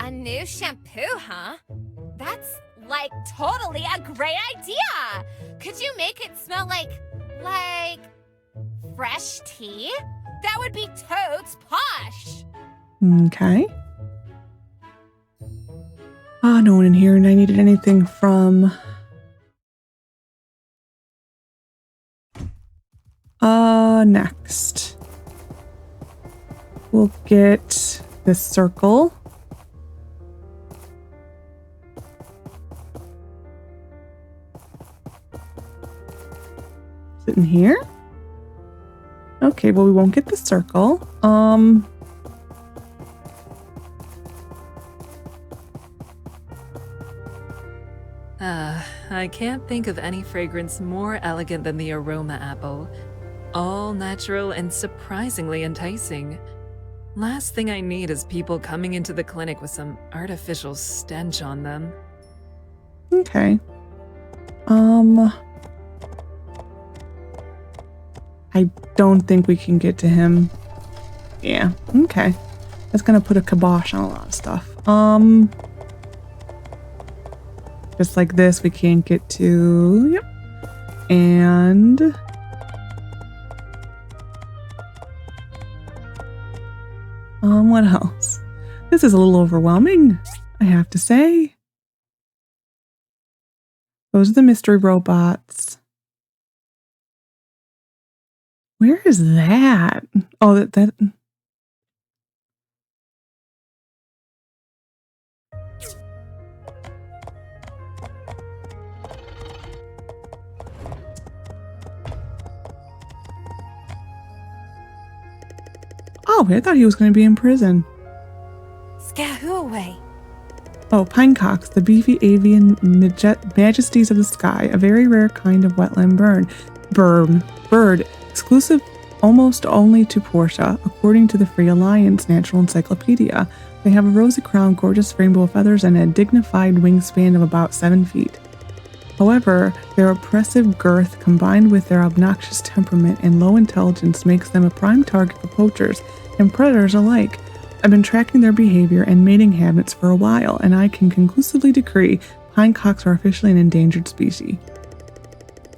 new shampoo, huh? That's like totally a great idea. Could you make it smell like fresh tea? That would be totes posh. Okay. No one in here, and I needed anything from... Next. We'll get this circle. Is it in here? Okay, well, we won't get the circle. I can't think of any fragrance more elegant than the aroma apple. All natural and surprisingly enticing. Last thing I need is people coming into the clinic with some artificial stench on them. Okay. I don't think we can get to him. Yeah, okay. That's gonna put a kibosh on a lot of stuff. Just like this, we can't get to... Yep. And... What else? This is a little overwhelming, I have to say. Those are the mystery robots. Where is that? Oh, that. Oh, I thought he was going to be in prison. Scare who away? Oh, pinecocks, the beefy avian majesties of the sky, a very rare kind of wetland bird, exclusive almost only to Portia, according to the Free Alliance Natural Encyclopedia. They have a rosy crown, gorgeous rainbow feathers, and a dignified wingspan of about 7 feet. However, their oppressive girth combined with their obnoxious temperament and low intelligence makes them a prime target for poachers and predators alike. I've been tracking their behavior and mating habits for a while, and I can conclusively decree pinecocks are officially an endangered species.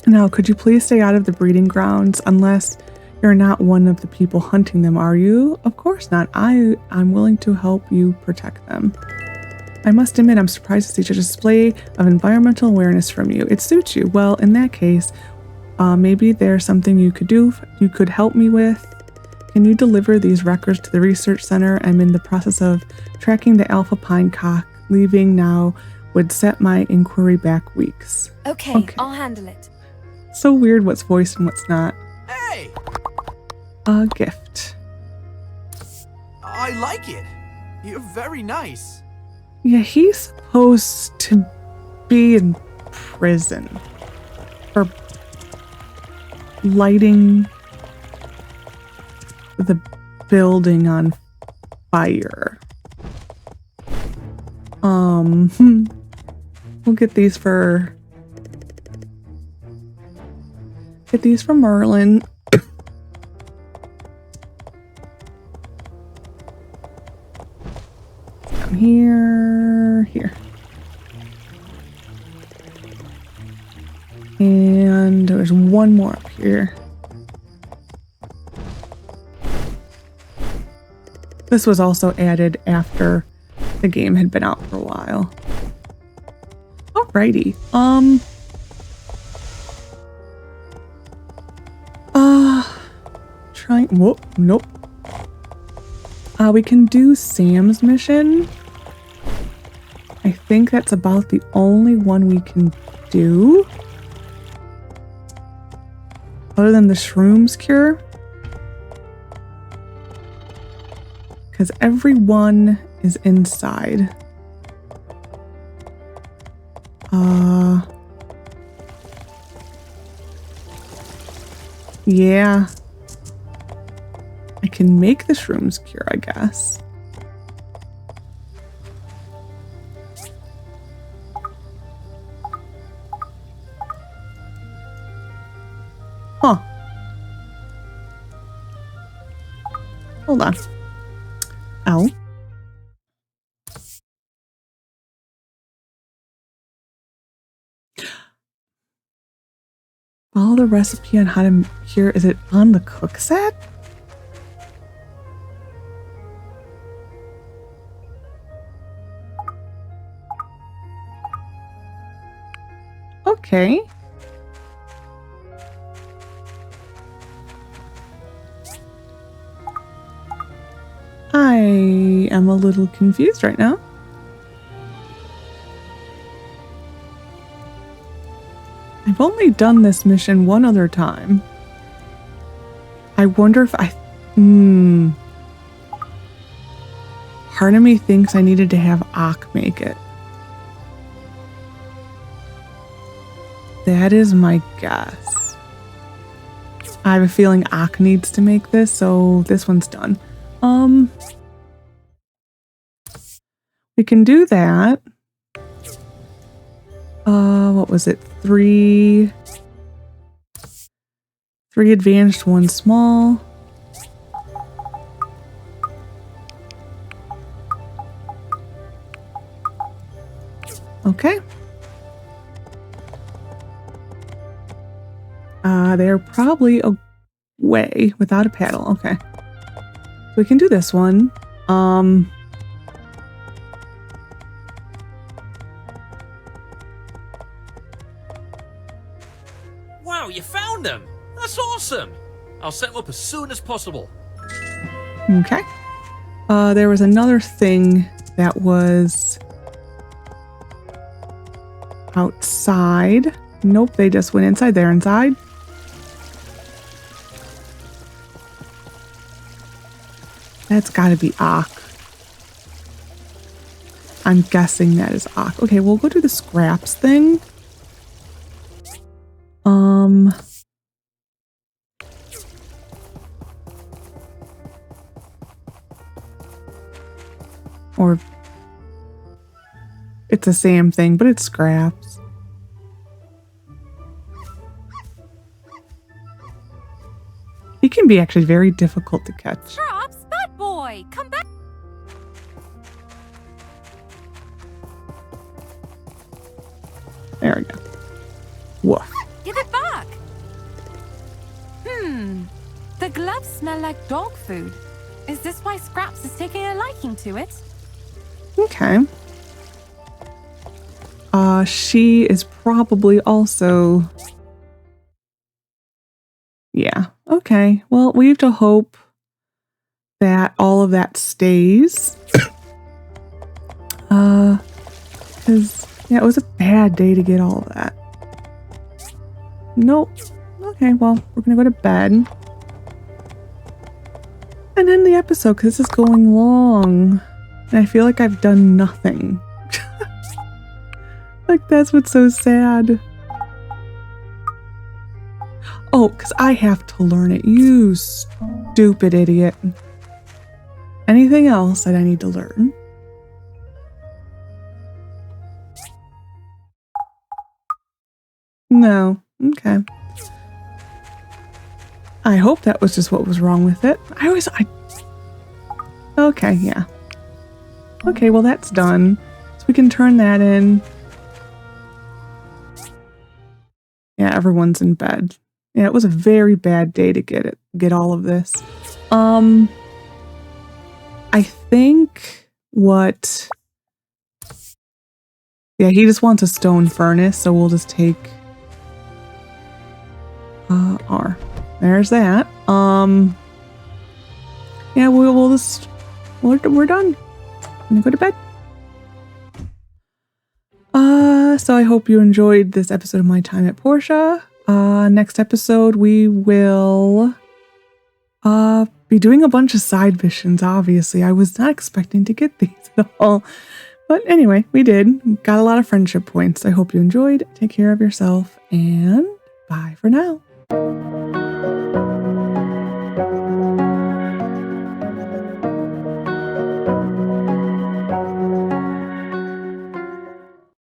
Now, could you please stay out of the breeding grounds unless you're not one of the people hunting them, are you? Of course not. I'm willing to help you protect them. I must admit, I'm surprised to see such a display of environmental awareness from you. It suits you. Well, in that case, maybe there's something you could do. You could help me with. Can you deliver these records to the research center? I'm in the process of tracking the alpha pinecock. Leaving now would set my inquiry back weeks. Okay, I'll handle it. So weird what's voiced and what's not. Hey! A gift. I like it. You're very nice. Yeah, he's supposed to be in prison for lighting the building on fire. We'll get these for Merlin. Down here. And there's one more up here. This was also added after the game had been out for a while. Alrighty. Whoop, nope. We can do Sam's mission. I think that's about the only one we can do. Other than the shrooms cure. Because everyone is inside. Yeah. I can make the shrooms cure, I guess. Huh. Hold on. L. Follow the recipe on how to cure. Is it on the cook set? Okay. I am a little confused right now. I've only done this mission one other time. I wonder if part of me thinks I needed to have Ak make it. That is my guess. I have a feeling Ak needs to make this, so this one's done. We can do that. What was it? 3 advanced, 1 small. Okay. They're probably away without a paddle. Okay. We can do this one. Wow, you found them! That's awesome! I'll set them up as soon as possible. Okay. There was another thing that was outside. Nope, they just went inside. They're inside. That's gotta be Ak. I'm guessing that is Ak. Okay, we'll go do the scraps thing. Or it's the same thing, but it's scraps. He can be actually very difficult to catch. Scraps, bad boy, come back. There we go. Woof. Give it back. The gloves smell like dog food. Is this why Scraps is taking a liking to it? Okay. She is probably also... Yeah. Okay. Well, we have to hope that all of that stays. Because, yeah, it was a bad day to get all of that. Nope. Okay, well, we're gonna go to bed. And end the episode, because this is going long. And I feel like I've done nothing. Like, that's what's so sad. Oh, because I have to learn it. You stupid idiot. Anything else that I need to learn? No. Okay. I hope that was just what was wrong with it. Okay, yeah. Okay, well that's done. So we can turn that in. Yeah, everyone's in bed. Yeah, it was a very bad day to get all of this. I think what... Yeah, he just wants a stone furnace, so we'll just take R. There's that. Yeah, we'll just we're done. I'm gonna go to bed. So I hope you enjoyed this episode of My Time at Portia. Next episode we will be doing a bunch of side missions, obviously. I was not expecting to get these at all. But anyway, we did. Got a lot of friendship points. I hope you enjoyed. Take care of yourself, and bye for now.